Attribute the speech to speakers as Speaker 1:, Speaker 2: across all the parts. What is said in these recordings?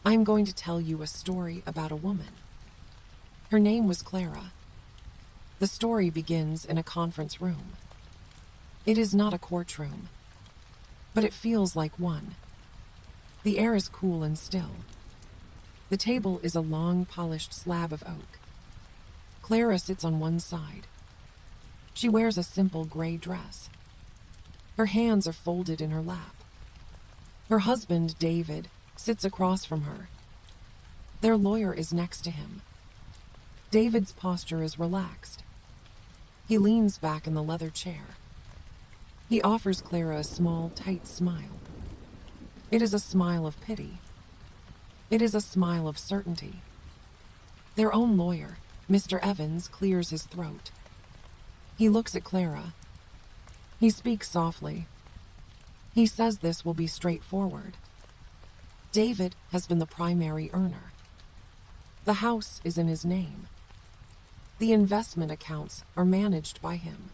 Speaker 1: I'm going to tell you a story about a woman. Her name was Clara. The story begins in a conference room. It is not a courtroom, but it feels like one. The air is cool and still. The table is a long, polished slab of oak. Clara sits on one side. She wears a simple gray dress. Her hands are folded in her lap. Her husband, David, sits across from her. Their lawyer is next to him. David's posture is relaxed. He leans back in the leather chair. He offers Clara a small, tight smile. It is a smile of pity. It is a smile of certainty. Their own lawyer, Mr. Evans, clears his throat. He looks at Clara. He speaks softly. He says this will be straightforward. David has been the primary earner. The house is in his name. The investment accounts are managed by him.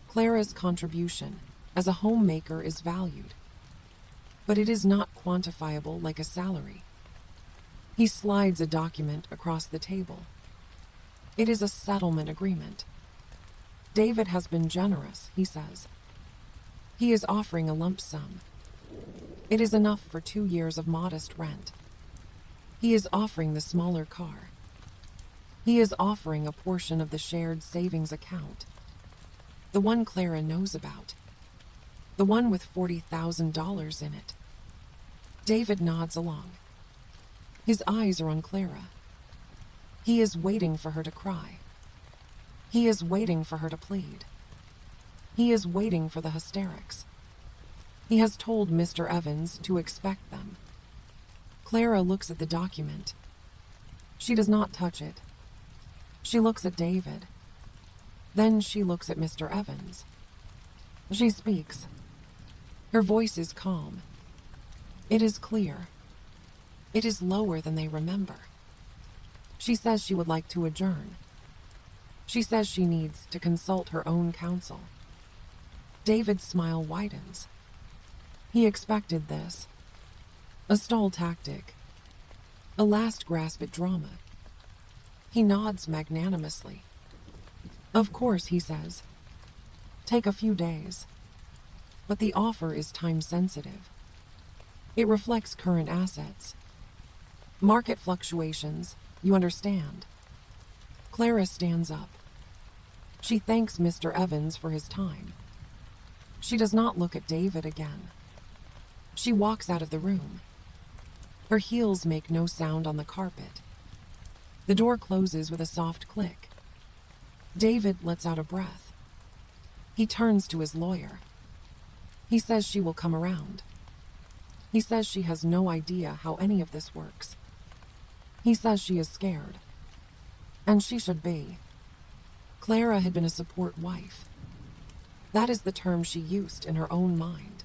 Speaker 1: Clara's contribution as a homemaker is valued, but it is not quantifiable like a salary. He slides a document across the table. It is a settlement agreement. David has been generous, he says. He is offering a lump sum. It is enough for 2 years of modest rent. He is offering the smaller car. He is offering a portion of the shared savings account. The one Clara knows about. The one with $40,000 in it. David nods along. His eyes are on Clara. He is waiting for her to cry. He is waiting for her to plead. He is waiting for the hysterics. He has told Mr. Evans to expect them. Clara looks at the document. She does not touch it. She looks at David. Then she looks at Mr. Evans. She speaks. Her voice is calm. It is clear. It is lower than they remember. She says she would like to adjourn. She says she needs to consult her own counsel. David's smile widens. He expected this. A stall tactic. A last grasp at drama. He nods magnanimously. Of course, he says. Take a few days. But the offer is time-sensitive. It reflects current assets. Market fluctuations, you understand. Clara stands up. She thanks Mr. Evans for his time. She does not look at David again. She walks out of the room. Her heels make no sound on the carpet. The door closes with a soft click. David lets out a breath. He turns to his lawyer. He says she will come around. He says she has no idea how any of this works. He says she is scared. And she should be. Clara had been a support wife. That is the term she used in her own mind.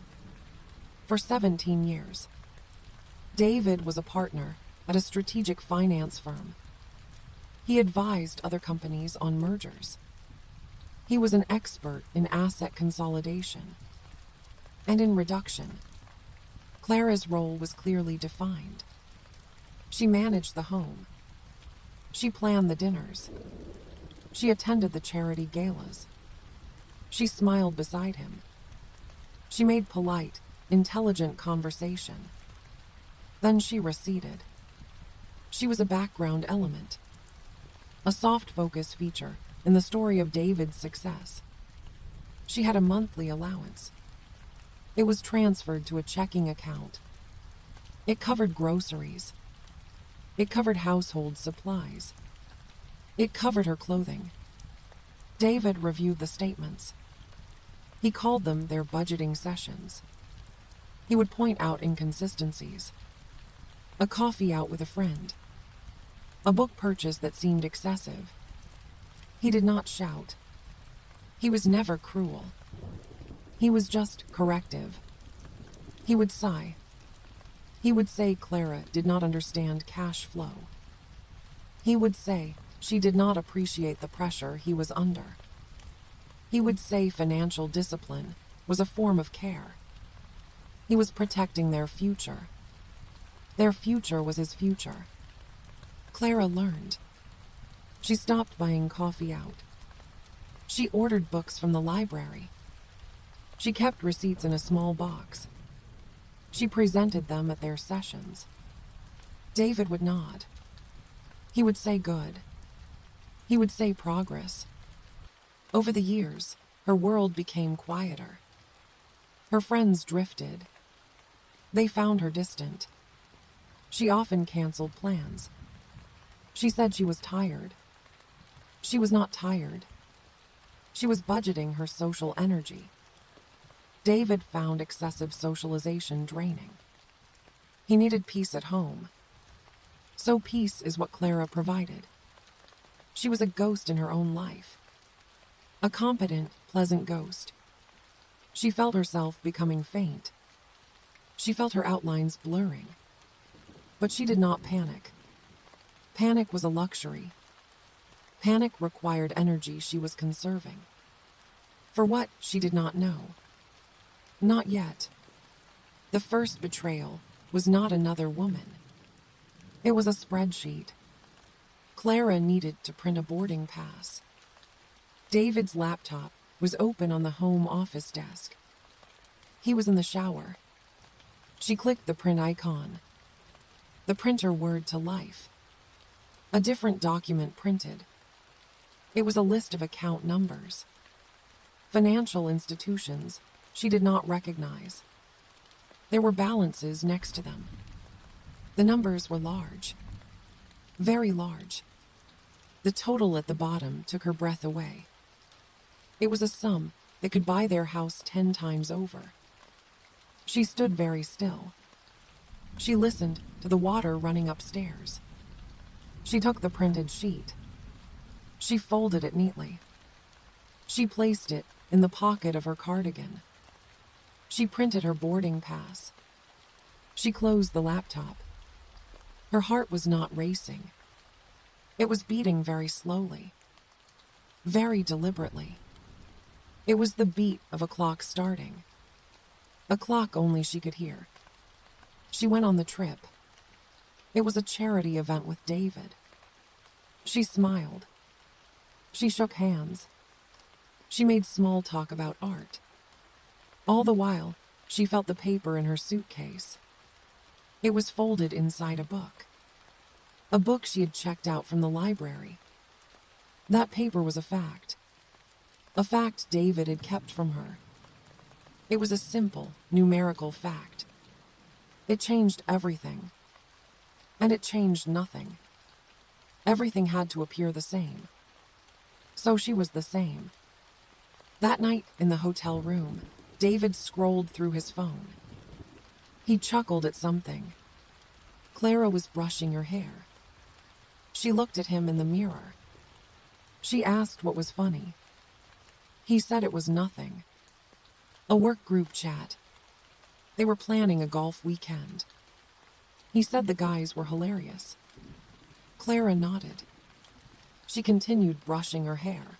Speaker 1: For 17 years. David was a partner at a strategic finance firm. He advised other companies on mergers. He was an expert in asset consolidation and in reduction. Clara's role was clearly defined. She managed the home. She planned the dinners. She attended the charity galas. She smiled beside him. She made polite, intelligent conversation. Then she receded. She was a background element, a soft focus feature in the story of David's success. She had a monthly allowance. It was transferred to a checking account. It covered groceries. It covered household supplies. It covered her clothing. David reviewed the statements. He called them their budgeting sessions. He would point out inconsistencies. A coffee out with a friend. A book purchase that seemed excessive. He did not shout. He was never cruel. He was just corrective. He would sigh. He would say Clara did not understand cash flow. He would say she did not appreciate the pressure he was under. He would say financial discipline was a form of care. He was protecting their future. Their future was his future. Clara learned. She stopped buying coffee out. She ordered books from the library. She kept receipts in a small box. She presented them at their sessions. David would nod. He would say good. He would say progress. Over the years, her world became quieter. Her friends drifted. They found her distant. She often canceled plans. She said she was tired. She was not tired. She was budgeting her social energy. David found excessive socialization draining. He needed peace at home. So peace is what Clara provided. She was a ghost in her own life. A competent, pleasant ghost. She felt herself becoming faint. She felt her outlines blurring. But she did not panic. Panic was a luxury. Panic required energy she was conserving. For what, she did not know. Not yet. The first betrayal was not another woman. It was a spreadsheet. Clara needed to print a boarding pass. David's laptop was open on the home office desk. He was in the shower. She clicked the print icon. The printer whirred to life. A different document printed. It was a list of account numbers. Financial institutions she did not recognize. There were balances next to them. The numbers were large. Very large. The total at the bottom took her breath away. It was a sum that could buy their house 10 times over. She stood very still. She listened to the water running upstairs. She took the printed sheet. She folded it neatly. She placed it in the pocket of her cardigan. She printed her boarding pass. She closed the laptop. Her heart was not racing. It was beating very slowly, very deliberately. It was the beat of a clock starting. A clock only she could hear. She went on the trip. It was a charity event with David. She smiled. She shook hands. She made small talk about art. All the while, she felt the paper in her suitcase. It was folded inside a book. A book she had checked out from the library. That paper was a fact. A fact David had kept from her. It was a simple, numerical fact. It changed everything. And it changed nothing. Everything had to appear the same. So she was the same. That night in the hotel room, David scrolled through his phone. He chuckled at something. Clara was brushing her hair. She looked at him in the mirror. She asked what was funny. He said it was nothing. A work group chat. They were planning a golf weekend. He said the guys were hilarious. Clara nodded. She continued brushing her hair.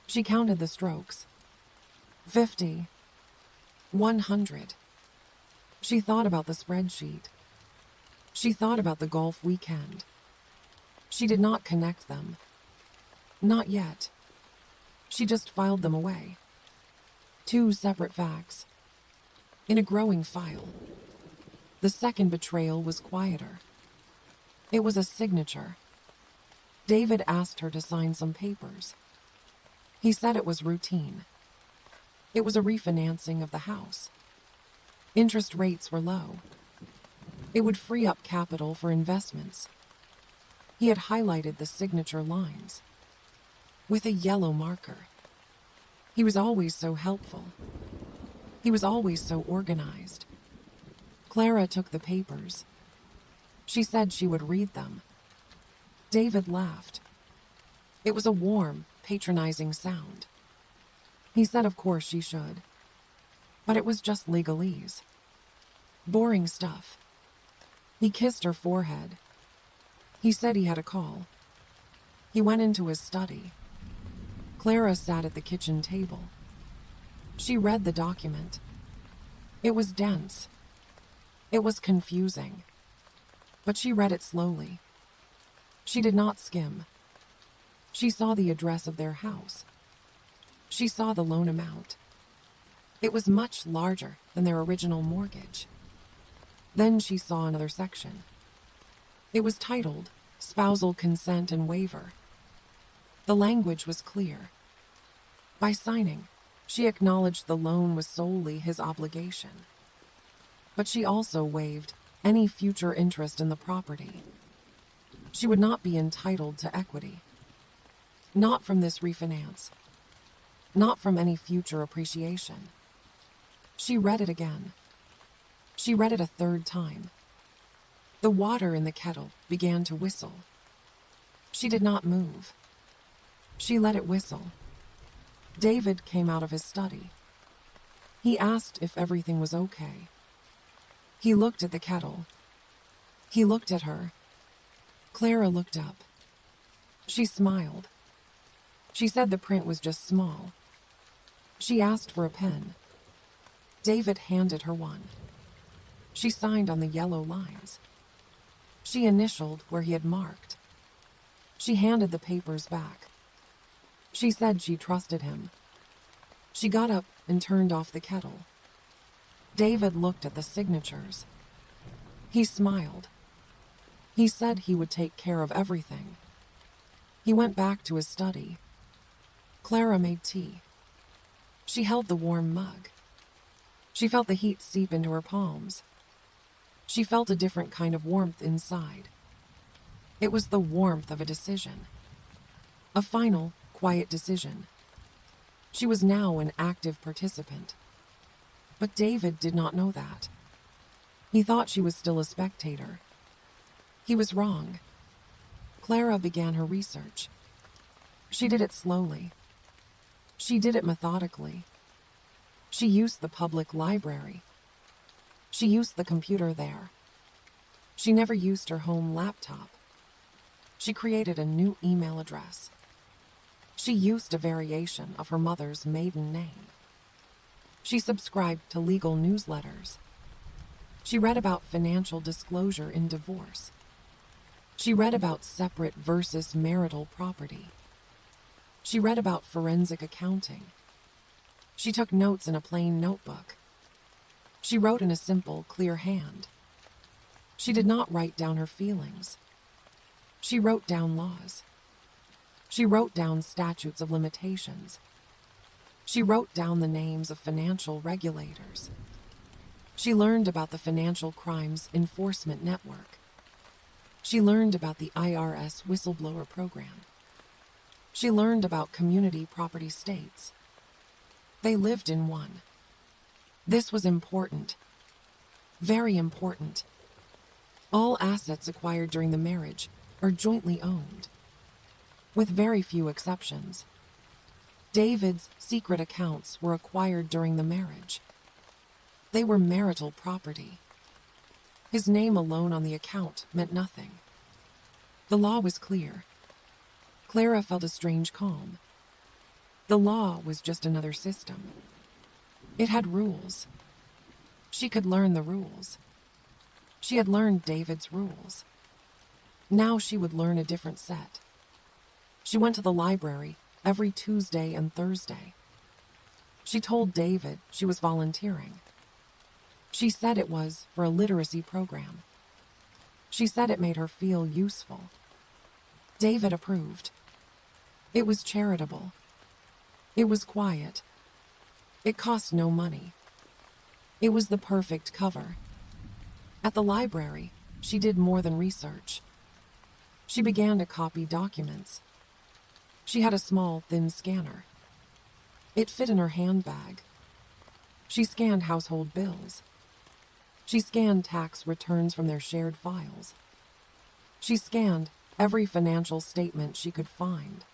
Speaker 1: She counted the strokes. 50. 100. She thought about the spreadsheet. She thought about the golf weekend. She did not connect them. Not yet. She just filed them away. 2 separate facts. In a growing file. The second betrayal was quieter. It was a signature. David asked her to sign some papers. He said it was routine. It was a refinancing of the house. Interest rates were low. It would free up capital for investments. He had highlighted the signature lines with a yellow marker. He was always so helpful. He was always so organized. Clara took the papers. She said she would read them. David laughed. It was a warm, patronizing sound. He said of course she should. But it was just legalese. Boring stuff. He kissed her forehead. He said he had a call. He went into his study. Clara sat at the kitchen table. She read the document. It was dense. It was confusing. But she read it slowly. She did not skim. She saw the address of their house. She saw the loan amount. It was much larger than their original mortgage. Then she saw another section. It was titled Spousal Consent and Waiver. The language was clear. By signing, she acknowledged the loan was solely his obligation. But she also waived any future interest in the property. She would not be entitled to equity. Not from this refinance. Not from any future appreciation. She read it again. She read it a third time. The water in the kettle began to whistle. She did not move. She let it whistle. David came out of his study. He asked if everything was okay. He looked at the kettle. He looked at her. Clara looked up. She smiled. She said the print was just small. She asked for a pen. David handed her one. She signed on the yellow lines. She initialed where he had marked. She handed the papers back. She said she trusted him. She got up and turned off the kettle. David looked at the signatures. He smiled. He said he would take care of everything. He went back to his study. Clara made tea. She held the warm mug. She felt the heat seep into her palms. She felt a different kind of warmth inside. It was the warmth of a decision. A final, quiet decision. She was now an active participant. But David did not know that. He thought she was still a spectator. He was wrong. Clara began her research. She did it slowly. She did it methodically. She used the public library. She used the computer there. She never used her home laptop. She created a new email address. She used a variation of her mother's maiden name. She subscribed to legal newsletters. She read about financial disclosure in divorce. She read about separate versus marital property. She read about forensic accounting. She took notes in a plain notebook. She wrote in a simple, clear hand. She did not write down her feelings. She wrote down laws. She wrote down statutes of limitations. She wrote down the names of financial regulators. She learned about the Financial Crimes Enforcement Network. She learned about the IRS whistleblower program. She learned about community property states. They lived in one. This was important. Very important. All assets acquired during the marriage are jointly owned. With very few exceptions. David's secret accounts were acquired during the marriage. They were marital property. His name alone on the account meant nothing. The law was clear. Clara felt a strange calm. The law was just another system. It had rules. She could learn the rules. She had learned David's rules. Now she would learn a different set. She went to the library every Tuesday and Thursday. She told David she was volunteering. She said it was for a literacy program. She said it made her feel useful. David approved. It was charitable. It was quiet. It cost no money. It was the perfect cover. At the library, she did more than research. She began to copy documents. She had a small, thin scanner. It fit in her handbag. She scanned household bills. She scanned tax returns from their shared files. She scanned every financial statement she could find,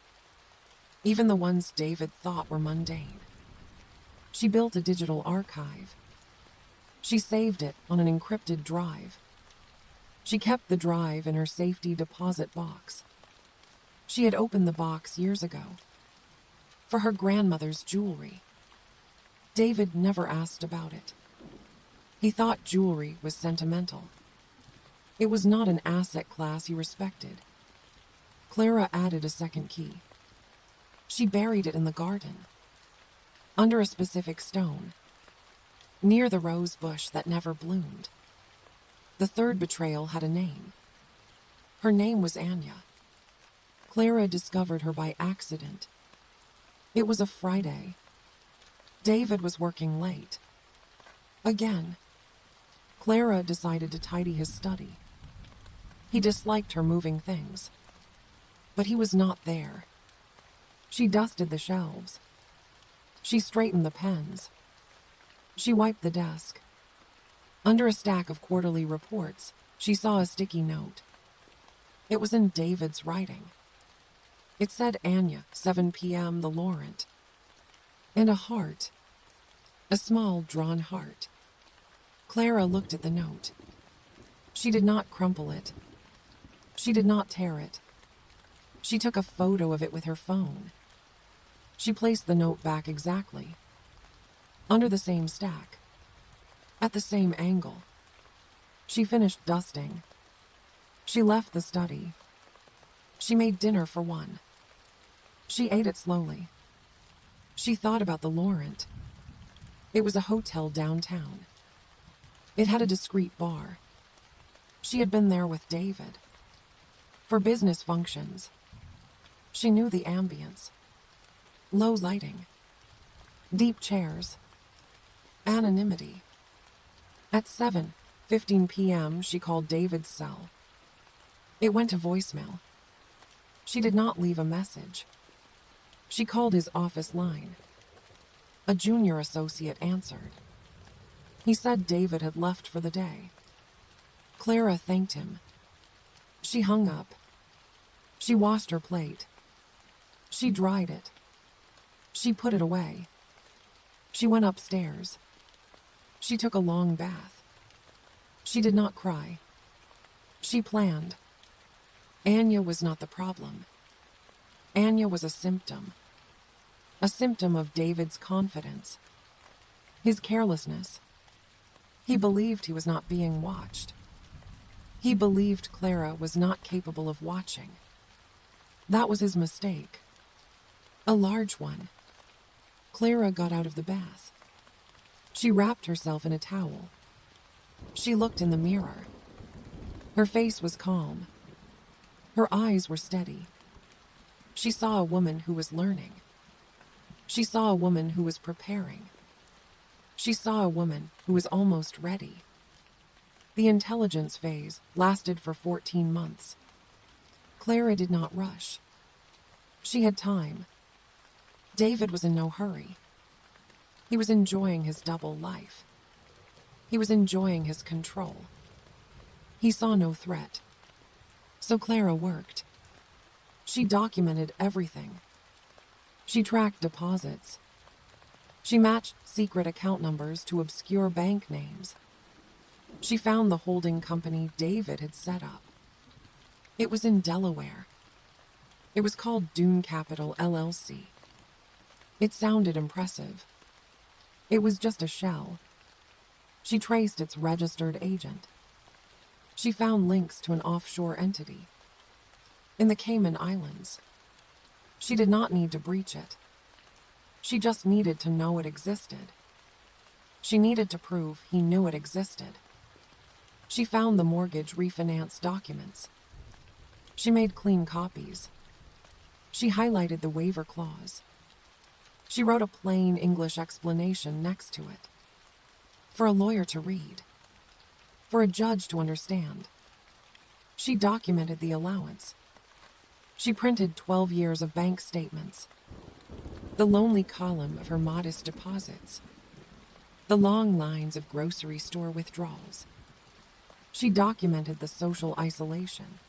Speaker 1: even the ones David thought were mundane. She built a digital archive. She saved it on an encrypted drive. She kept the drive in her safety deposit box. She had opened the box years ago for her grandmother's jewelry. David never asked about it. He thought jewelry was sentimental. It was not an asset class he respected. Clara added a second key. She buried it in the garden, under a specific stone, near the rose bush that never bloomed. The third betrayal had a name. Her name was Anya. Clara discovered her by accident. It was a Friday. David was working late. Again. Clara decided to tidy his study. He disliked her moving things. But he was not there. She dusted the shelves. She straightened the pens. She wiped the desk. Under a stack of quarterly reports, she saw a sticky note. It was in David's writing. It said Anya, 7 p.m. the Laurent. And a heart. A small, drawn heart. Clara looked at the note. She did not crumple it. She did not tear it. She took a photo of it with her phone. She placed the note back exactly. Under the same stack. At the same angle. She finished dusting. She left the study. She made dinner for one. She ate it slowly. She thought about the Laurent. It was a hotel downtown. It had a discreet bar. She had been there with David. For business functions. She knew the ambience. Low lighting. Deep chairs. Anonymity. At 7:15 p.m. she called David's cell. It went to voicemail. She did not leave a message. She called his office line. A junior associate answered. He said David had left for the day. Clara thanked him. She hung up. She washed her plate. She dried it. She put it away. She went upstairs. She took a long bath. She did not cry. She planned. Anya was not the problem. Anya was a symptom. A symptom of David's confidence. His carelessness. He believed he was not being watched. He believed Clara was not capable of watching. That was his mistake. A large one. Clara got out of the bath. She wrapped herself in a towel. She looked in the mirror. Her face was calm. Her eyes were steady. She saw a woman who was learning. She saw a woman who was preparing. She saw a woman who was almost ready. The intelligence phase lasted for 14 months. Clara did not rush. She had time. David was in no hurry. He was enjoying his double life. He was enjoying his control. He saw no threat. So Clara worked. She documented everything. She tracked deposits. She matched secret account numbers to obscure bank names. She found the holding company David had set up. It was in Delaware. It was called Dune Capital LLC. It sounded impressive. It was just a shell. She traced its registered agent. She found links to an offshore entity. In the Cayman Islands. She did not need to breach it. She just needed to know it existed. She needed to prove he knew it existed. She found the mortgage refinance documents. She made clean copies. She highlighted the waiver clause. She wrote a plain English explanation next to it. For a lawyer to read. For a judge to understand. She documented the allowance. She printed 12 years of bank statements. The lonely column of her modest deposits. The long lines of grocery store withdrawals. She documented the social isolation.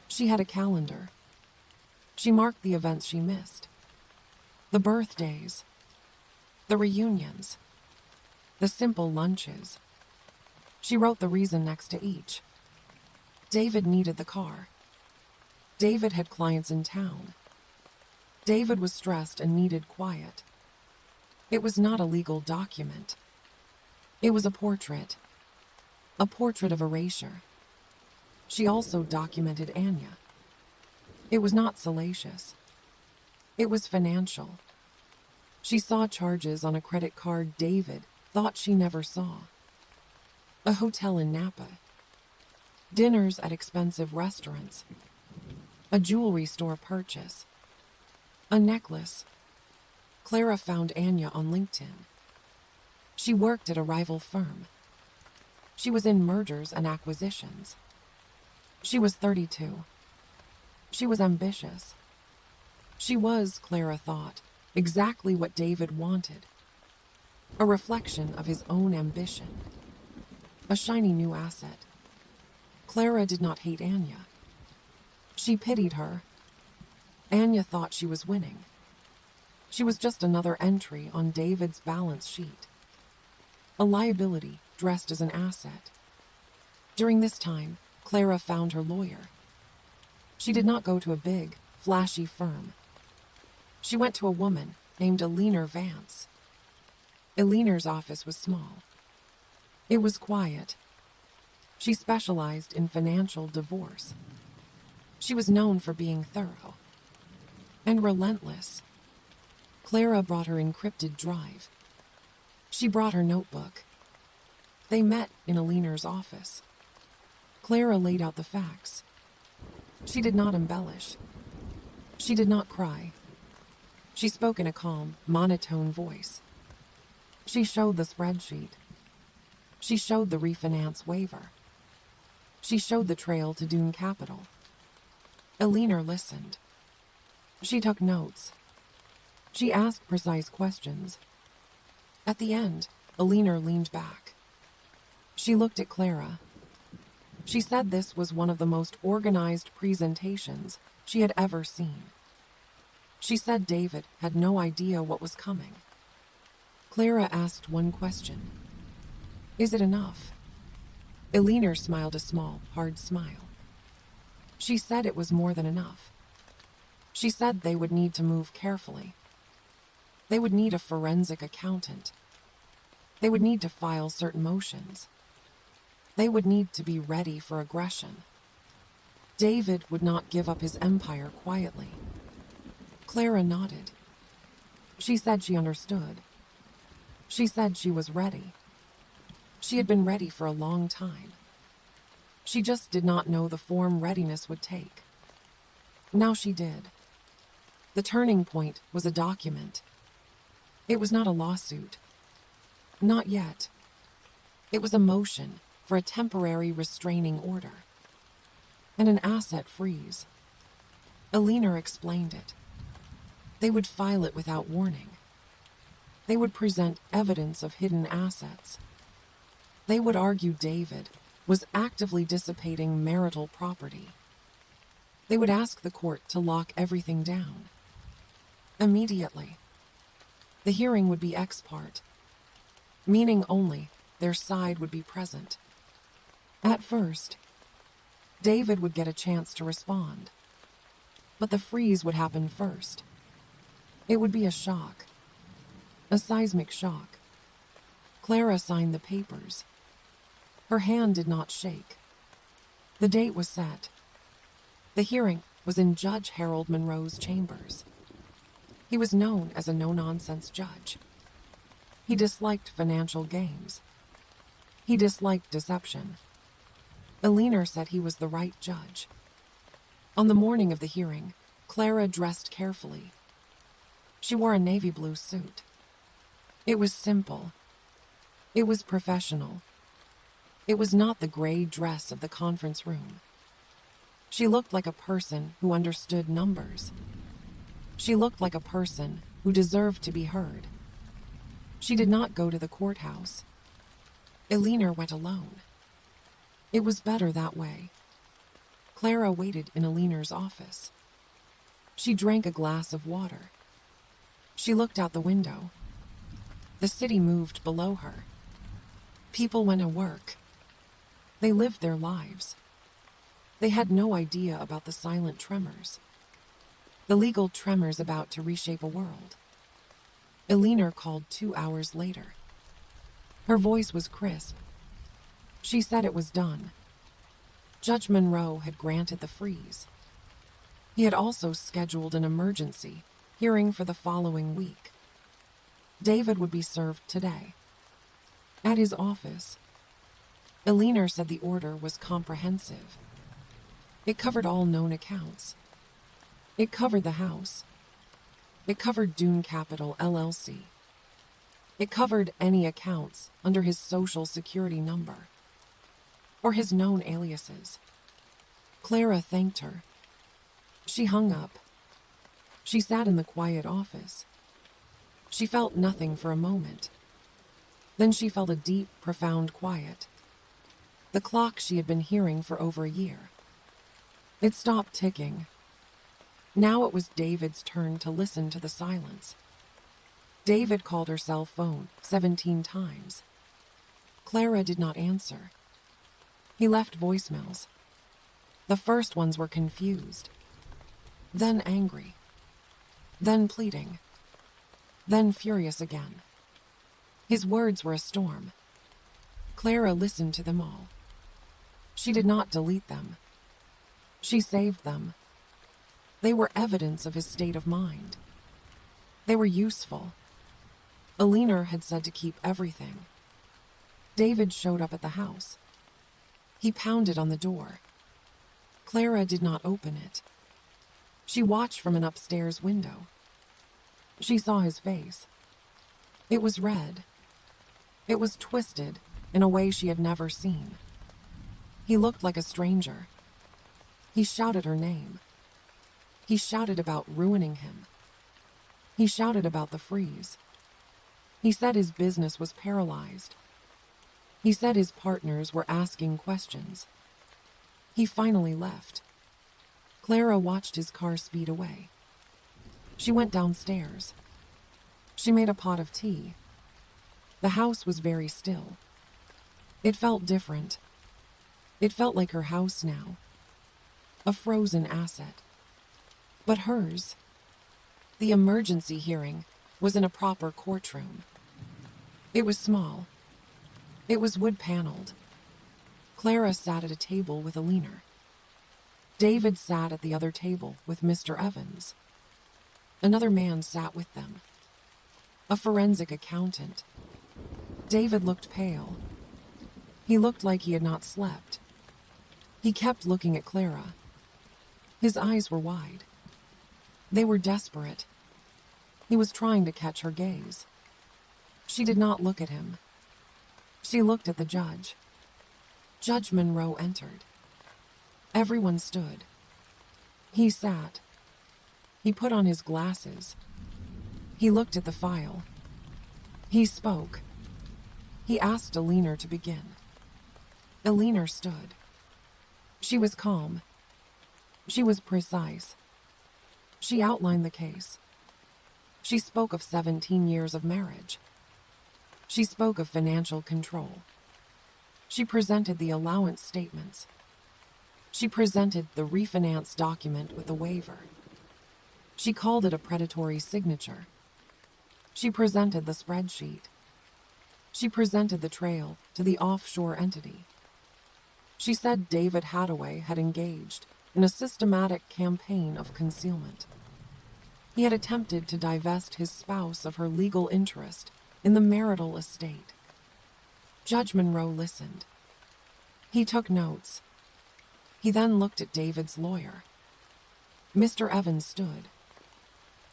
Speaker 1: She had a calendar. She marked the events she missed. The birthdays. The reunions. The simple lunches. She wrote the reason next to each. David needed the car. David had clients in town. David was stressed and needed quiet. It was not a legal document. It was a portrait. A portrait of erasure. She also documented Anya. It was not salacious. It was financial. She saw charges on a credit card David thought she never saw. A hotel in Napa. Dinners at expensive restaurants. A jewelry store purchase. A necklace. Clara found Anya on LinkedIn. She worked at a rival firm. She was in mergers and acquisitions. She was 32. She was ambitious. She was, Clara thought, exactly what David wanted. A reflection of his own ambition. A shiny new asset. Clara did not hate Anya. She pitied her. Anya thought she was winning. She was just another entry on David's balance sheet. A liability dressed as an asset. During this time, Clara found her lawyer. She did not go to a big, flashy firm. She went to a woman named Eleanor Vance. Eleanor's office was small. It was quiet. She specialized in financial divorce. She was known for being thorough and relentless. Clara brought her encrypted drive. She brought her notebook. They met in Eleanor's office. Clara laid out the facts. She did not embellish. She did not cry. She spoke in a calm, monotone voice. She showed the spreadsheet. She showed the refinance waiver. She showed the trail to Dune Capital. Eleanor listened. She took notes. She asked precise questions. At the end, Eleanor leaned back. She looked at Clara. She said this was one of the most organized presentations she had ever seen. She said David had no idea what was coming. Clara asked one question. Is it enough? Eleanor smiled a small, hard smile. She said it was more than enough. She said they would need to move carefully. They would need a forensic accountant. They would need to file certain motions. They would need to be ready for aggression. David would not give up his empire quietly. Clara nodded. She said she understood. She said she was ready. She had been ready for a long time. She just did not know the form readiness would take. Now she did. The turning point was a document. It was not a lawsuit. Not yet. It was a motion for a temporary restraining order and an asset freeze. Eleanor explained it. They would file it without warning. They would present evidence of hidden assets. They would argue David was actively dissipating marital property. They would ask the court to lock everything down. Immediately. The hearing would be ex parte, meaning only their side would be present. At first, David would get a chance to respond, but the freeze would happen first. It would be a shock, a seismic shock. Clara signed the papers. Her hand did not shake. The date was set. The hearing was in Judge Harold Monroe's chambers. He was known as a no-nonsense judge. He disliked financial games. He disliked deception. Eleanor said he was the right judge. On the morning of the hearing, Clara dressed carefully. She wore a navy blue suit. It was simple. It was professional. It was not the gray dress of the conference room. She looked like a person who understood numbers. She looked like a person who deserved to be heard. She did not go to the courthouse. Eleanor went alone. It was better that way. Clara waited in Eleanor's office. She drank a glass of water. She looked out the window. The city moved below her. People went to work. They lived their lives. They had no idea about the silent tremors. The legal tremors about to reshape a world. Eleanor called 2 hours later. Her voice was crisp. She said it was done. Judge Monroe had granted the freeze. He had also scheduled an emergency hearing for the following week. David would be served today. At his office, Eleanor said the order was comprehensive. It covered all known accounts. It covered the house. It covered Dune Capital LLC. It covered any accounts under his social security number or his known aliases. Clara thanked her. She hung up. She sat in the quiet office. She felt nothing for a moment. Then she felt a deep, profound quiet. The clock she had been hearing for over a year. It stopped ticking. Now it was David's turn to listen to the silence. David called her cell phone 17 times. Clara did not answer. He left voicemails. The first ones were confused, then angry, then pleading, then furious again. His words were a storm. Clara listened to them all. She did not delete them. She saved them. They were evidence of his state of mind. They were useful. Eleanor had said to keep everything. David showed up at the house. He pounded on the door. Clara did not open it. She watched from an upstairs window. She saw his face. It was red. It was twisted in a way she had never seen. He looked like a stranger. He shouted her name. He shouted about ruining him. He shouted about the freeze. He said his business was paralyzed. He said his partners were asking questions. He finally left. Clara watched his car speed away. She went downstairs. She made a pot of tea. The house was very still. It felt different. It felt like her house now. A frozen asset. But hers. The emergency hearing was in a proper courtroom. It was small. It was wood-paneled. Clara sat at a table with Eleanor. David sat at the other table with Mr. Evans. Another man sat with them. A forensic accountant. David looked pale. He looked like he had not slept. He kept looking at Clara. His eyes were wide. They were desperate. He was trying to catch her gaze. She did not look at him. She looked at the judge. Judge Monroe entered. Everyone stood. He sat. He put on his glasses. He looked at the file. He spoke. He asked Eleanor to begin. Eleanor stood. She was calm. She was precise. She outlined the case. She spoke of 17 years of marriage. She spoke of financial control. She presented the allowance statements. She presented the refinance document with a waiver. She called it a predatory signature. She presented the spreadsheet. She presented the trail to the offshore entity. She said David Hathaway had engaged in a systematic campaign of concealment. He had attempted to divest his spouse of her legal interest in the marital estate. Judge Monroe listened. He took notes. He then looked at David's lawyer. Mr. Evans stood.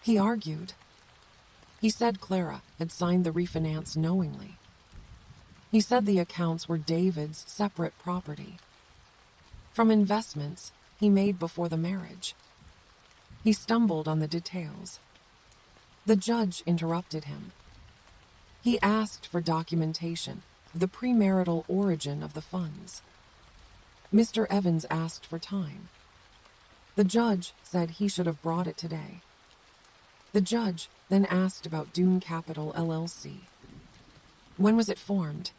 Speaker 1: He argued. He said Clara had signed the refinance knowingly. He said the accounts were David's separate property, from investments he made before the marriage. He stumbled on the details. The judge interrupted him. He asked for documentation of the premarital origin of the funds. Mr. Evans asked for time. The judge said he should have brought it today. The judge then asked about Dune Capital LLC. When was it formed?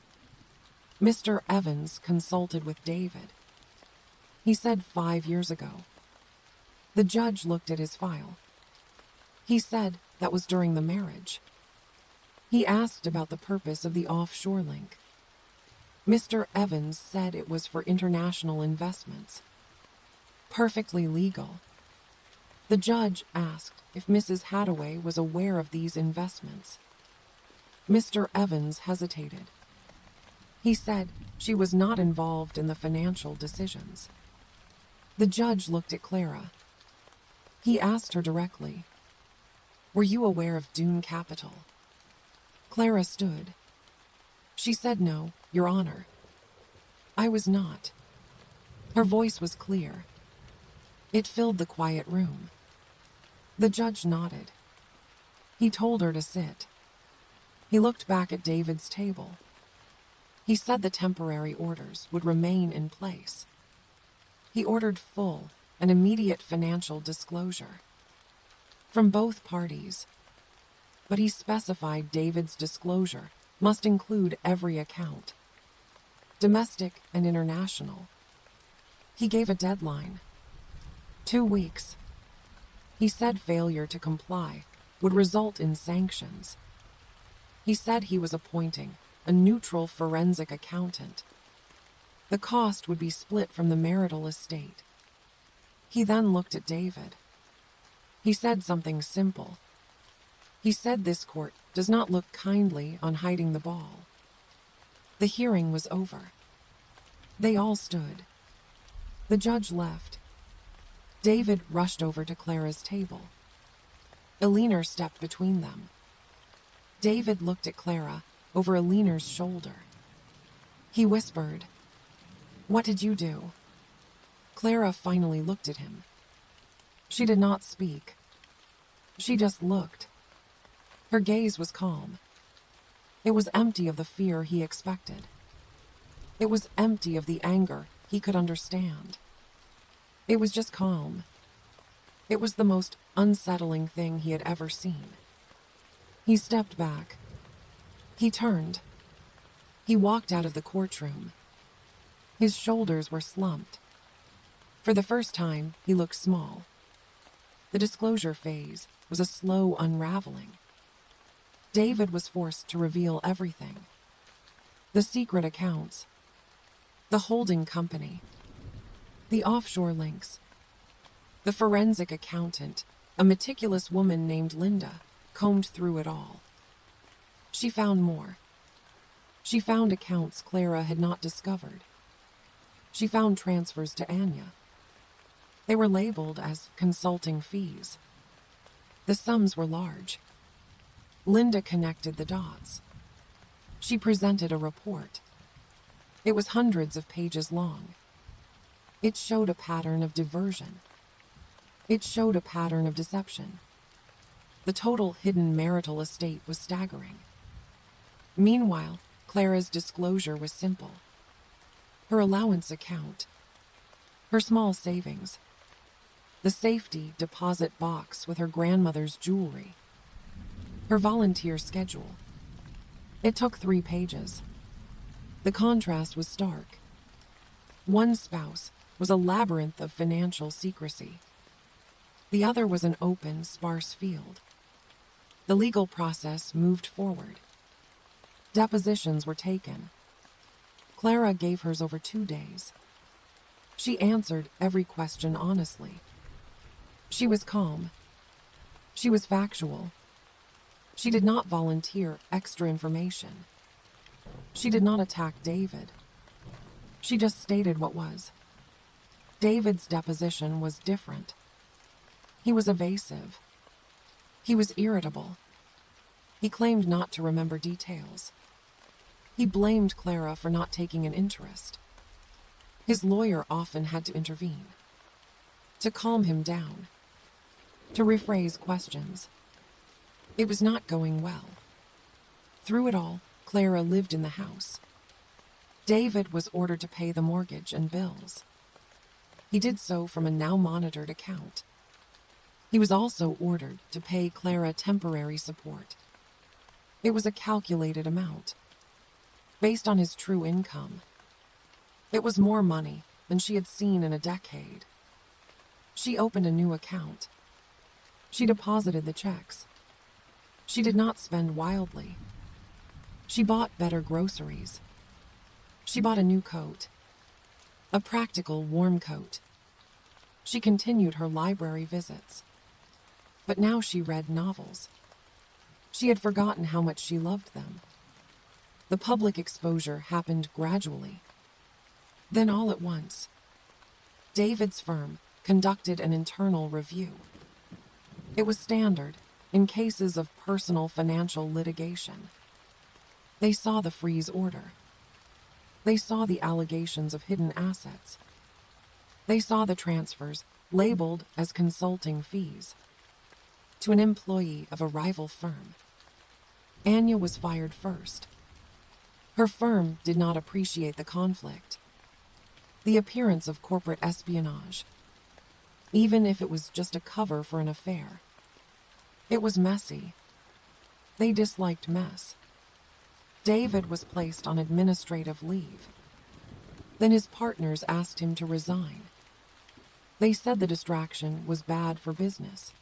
Speaker 1: Mr. Evans consulted with David. He said 5 years ago. The judge looked at his file. He said that was during the marriage. He asked about the purpose of the offshore link. Mr. Evans said it was for international investments. Perfectly legal. The judge asked if Mrs. Hadaway was aware of these investments. Mr. Evans hesitated. He said she was not involved in the financial decisions. The judge looked at Clara. He asked her directly, "Were you aware of Dune Capital?" Clara stood. She said, "No, Your Honor. I was not." Her voice was clear. It filled the quiet room. The judge nodded. He told her to sit. He looked back at David's table. He said the temporary orders would remain in place. He ordered full and immediate financial disclosure from both parties, but he specified David's disclosure must include every account, domestic and international. He gave a deadline. 2 weeks. He said failure to comply would result in sanctions. He said he was appointing a neutral forensic accountant. The cost would be split from the marital estate. He then looked at David. He said something simple. He said this court does not look kindly on hiding the ball. The hearing was over. They all stood. The judge left. David rushed over to Clara's table. Eleanor stepped between them. David looked at Clara over Eleanor's shoulder. He whispered, "What did you do?" Clara finally looked at him. She did not speak. She just looked. Her gaze was calm. It was empty of the fear he expected. It was empty of the anger he could understand. It was just calm. It was the most unsettling thing he had ever seen. He stepped back. He turned. He walked out of the courtroom. His shoulders were slumped. For the first time, he looked small. The disclosure phase was a slow unraveling. David was forced to reveal everything. The secret accounts, the holding company, the offshore links. The forensic accountant, a meticulous woman named Linda, combed through it all. She found more. She found accounts Clara had not discovered. She found transfers to Anya. They were labeled as consulting fees. The sums were large. Linda connected the dots. She presented a report. It was hundreds of pages long. It showed a pattern of diversion. It showed a pattern of deception. The total hidden marital estate was staggering. Meanwhile, Clara's disclosure was simple. Her allowance account, her small savings, the safety deposit box with her grandmother's jewelry, her volunteer schedule. It took 3 pages. The contrast was stark. One spouse was a labyrinth of financial secrecy. The other was an open, sparse field. The legal process moved forward. Depositions were taken. Clara gave hers over 2 days. She answered every question honestly. She was calm. She was factual. She did not volunteer extra information. She did not attack David. She just stated what was. David's deposition was different. He was evasive. He was irritable. He claimed not to remember details. He blamed Clara for not taking an interest. His lawyer often had to intervene, to calm him down, to rephrase questions. It was not going well. Through it all, Clara lived in the house. David was ordered to pay the mortgage and bills. He did so from a now-monitored account. He was also ordered to pay Clara temporary support. It was a calculated amount, based on his true income. It was more money than she had seen in a decade. She opened a new account. She deposited the checks. She did not spend wildly. She bought better groceries. She bought a new coat, a practical, warm coat. She continued her library visits. But now she read novels. She had forgotten how much she loved them. The public exposure happened gradually. Then all at once, David's firm conducted an internal review. It was standard in cases of personal financial litigation. They saw the freeze order. They saw the allegations of hidden assets. They saw the transfers labeled as consulting fees to an employee of a rival firm. Anya was fired first. Her firm did not appreciate the conflict, the appearance of corporate espionage, even if it was just a cover for an affair. It was messy. They disliked mess. David was placed on administrative leave. Then his partners asked him to resign. They said the distraction was bad for business.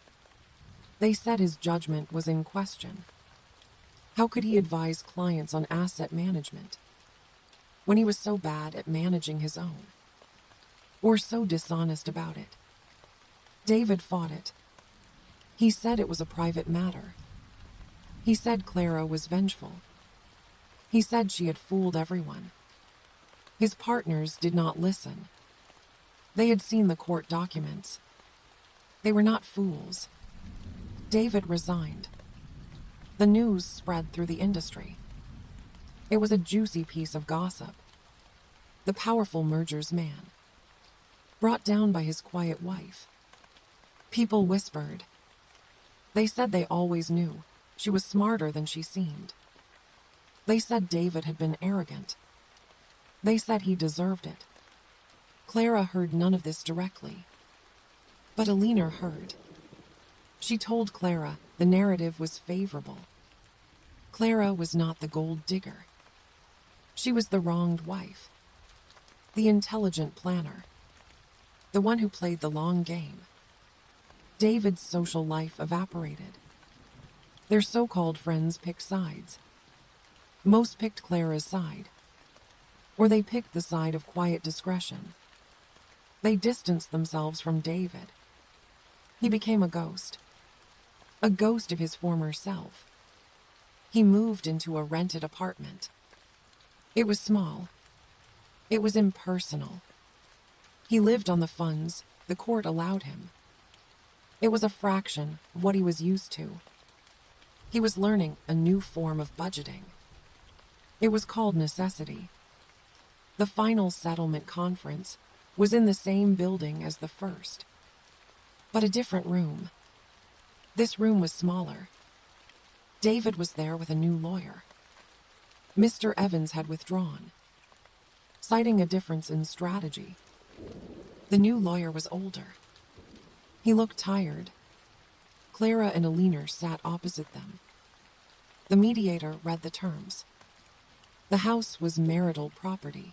Speaker 1: They said his judgment was in question. How could he advise clients on asset management when he was so bad at managing his own, or so dishonest about it? David fought it. He said it was a private matter. He said Clara was vengeful. He said she had fooled everyone. His partners did not listen. They had seen the court documents. They were not fools. David resigned. The news spread through the industry. It was a juicy piece of gossip. The powerful merger's man, brought down by his quiet wife. People whispered. They said they always knew she was smarter than she seemed. They said David had been arrogant. They said he deserved it. Clara heard none of this directly. But Alina heard. She told Clara the narrative was favorable. Clara was not the gold digger. She was the wronged wife. The intelligent planner. The one who played the long game. David's social life evaporated. Their so-called friends picked sides. Most picked Clara's side. Or they picked the side of quiet discretion. They distanced themselves from David. He became a ghost of his former self. He moved into a rented apartment. It was small. It was impersonal. He lived on the funds the court allowed him. It was a fraction of what he was used to. He was learning a new form of budgeting. It was called necessity. The final settlement conference was in the same building as the first, but a different room. This room was smaller. David was there with a new lawyer. Mr. Evans had withdrawn, citing a difference in strategy. The new lawyer was older. He looked tired. Clara and Alina sat opposite them. The mediator read the terms. The house was marital property.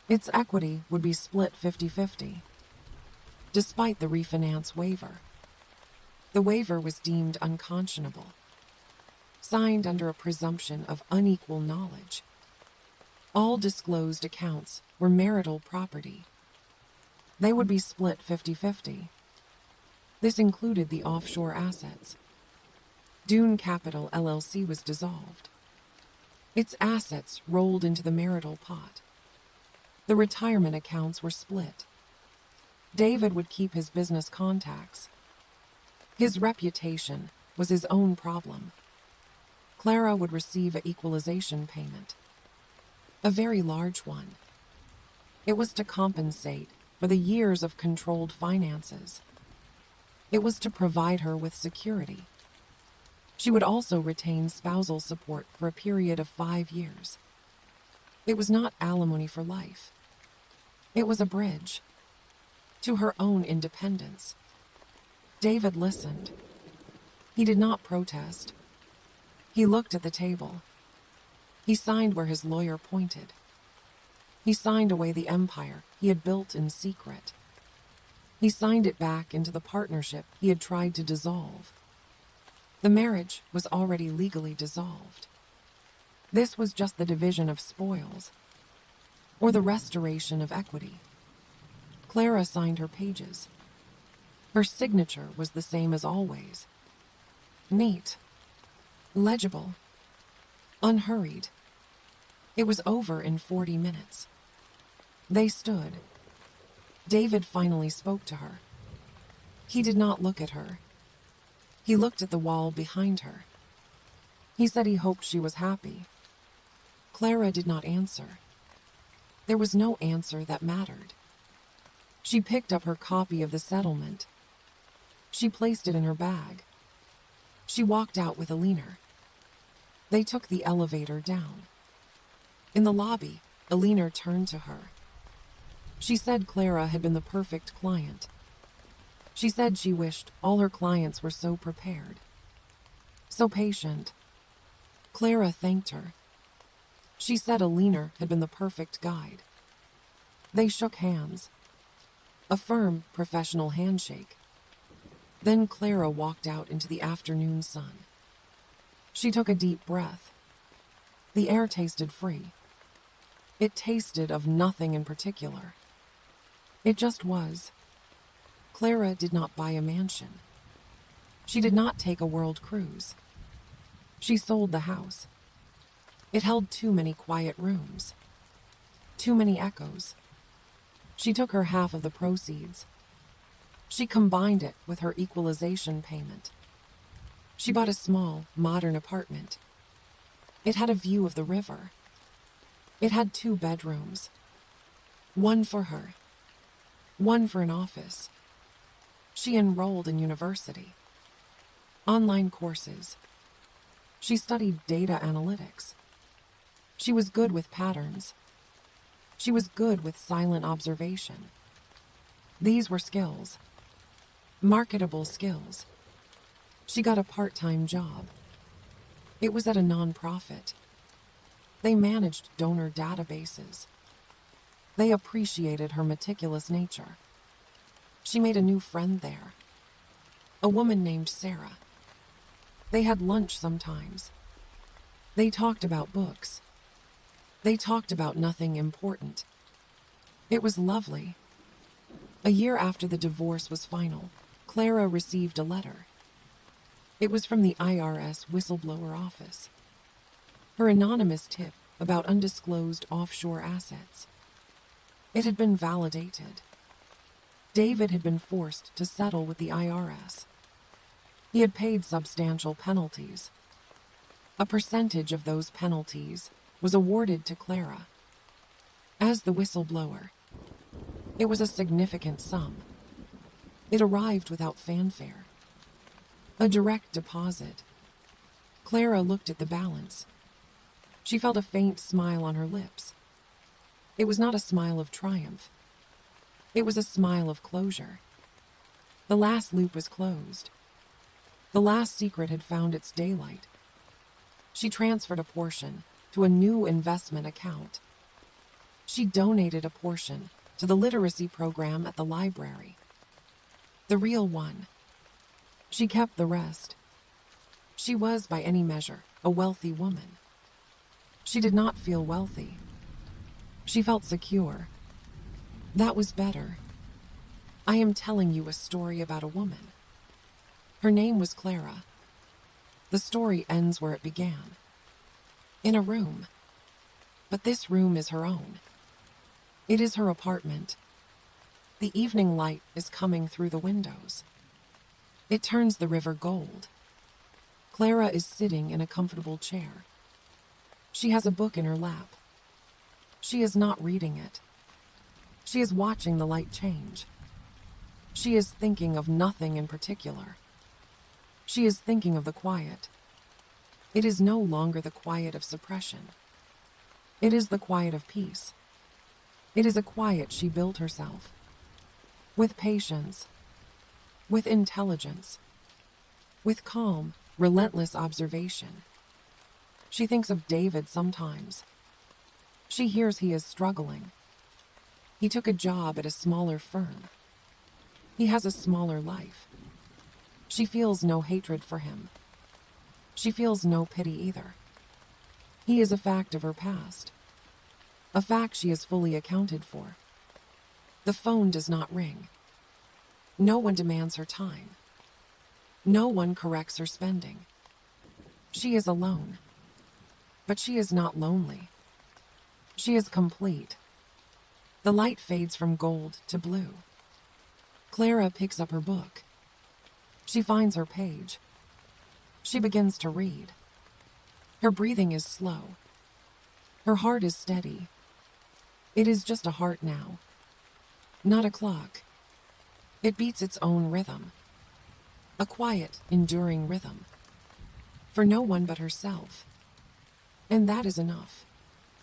Speaker 1: Its equity would be split 50-50, despite the refinance waiver. The waiver was deemed unconscionable, signed under a presumption of unequal knowledge. All disclosed accounts were marital property. They would be split 50-50. This included the offshore assets. Dune Capital LLC was dissolved. Its assets rolled into the marital pot. The retirement accounts were split. David would keep his business contacts. His reputation was his own problem. Clara would receive an equalization payment, a very large one. It was to compensate for the years of controlled finances. It was to provide her with security. She would also retain spousal support for a period of 5 years. It was not alimony for life. It was a bridge to her own independence. David listened. He did not protest. He looked at the table. He signed where his lawyer pointed. He signed away the empire he had built in secret. He signed it back into the partnership he had tried to dissolve. The marriage was already legally dissolved. This was just the division of spoils. or the restoration of equity. Clara signed her pages. Her signature was the same as always. Neat, legible, unhurried. It was over in 40 minutes. They stood. David finally spoke to her. He did not look at her. He looked at the wall behind her. He said he hoped she was happy. Clara did not answer. There was no answer that mattered. She picked up her copy of the settlement. She placed it in her bag. She walked out with Alina. They took the elevator down. In the lobby, Alina turned to her. She said Clara had been the perfect client. She said she wished all her clients were so prepared, so patient. Clara thanked her. She said Alina had been the perfect guide. They shook hands. A firm, professional handshake. Then Clara walked out into the afternoon sun. She took a deep breath. The air tasted free. It tasted of nothing in particular. It just was. Clara did not buy a mansion. She did not take a world cruise. She sold the house. It held too many quiet rooms. Too many echoes. She took her half of the proceeds. She combined it with her equalization payment. She bought a small, modern apartment. It had a view of the river. It had 2 bedrooms. One for her. One for an office. She enrolled in university. Online courses. She studied data analytics. She was good with patterns. She was good with silent observation. These were skills. Marketable skills. She got a part-time job. It was at a nonprofit. They managed donor databases. They appreciated her meticulous nature. She made a new friend there. A woman named Sarah. They had lunch sometimes. They talked about books. They talked about nothing important. It was lovely. A year after the divorce was final, Clara received a letter. It was from the IRS whistleblower office. Her anonymous tip about undisclosed offshore assets. It had been validated. David had been forced to settle with the IRS. He had paid substantial penalties. A percentage of those penalties was awarded to Clara. As the whistleblower, it was a significant sum. It arrived without fanfare. A direct deposit. Clara looked at the balance. She felt a faint smile on her lips. It was not a smile of triumph. It was a smile of closure. The last loop was closed. The last secret had found its daylight. She transferred a portion to a new investment account. She donated a portion to the literacy program at the library. The real one. She kept the rest. She was, by any measure, a wealthy woman. She did not feel wealthy. She felt secure. That was better. I am telling you a story about a woman. Her name was Clara. The story ends where it began. In a room. But this room is her own. It is her apartment. The evening light is coming through the windows. It turns the river gold. Clara is sitting in a comfortable chair. She has a book in her lap. She is not reading it. She is watching the light change. She is thinking of nothing in particular. She is thinking of the quiet. It is no longer the quiet of suppression. It is the quiet of peace. It is a quiet she built herself. With patience. With intelligence. With calm, relentless observation. She thinks of David sometimes. She hears he is struggling. He took a job at a smaller firm. He has a smaller life. She feels no hatred for him. She feels no pity either. He is a fact of her past. a fact she is fully accounted for. The phone does not ring. No one demands her time. No one corrects her spending. She is alone. But she is not lonely. She is complete. The light fades from gold to blue. Clara picks up her book. She finds her page. She begins to read. Her breathing is slow. Her heart is steady. It is just a heart now, not a clock. It beats its own rhythm. A quiet, enduring rhythm. For no one but herself. And that is enough.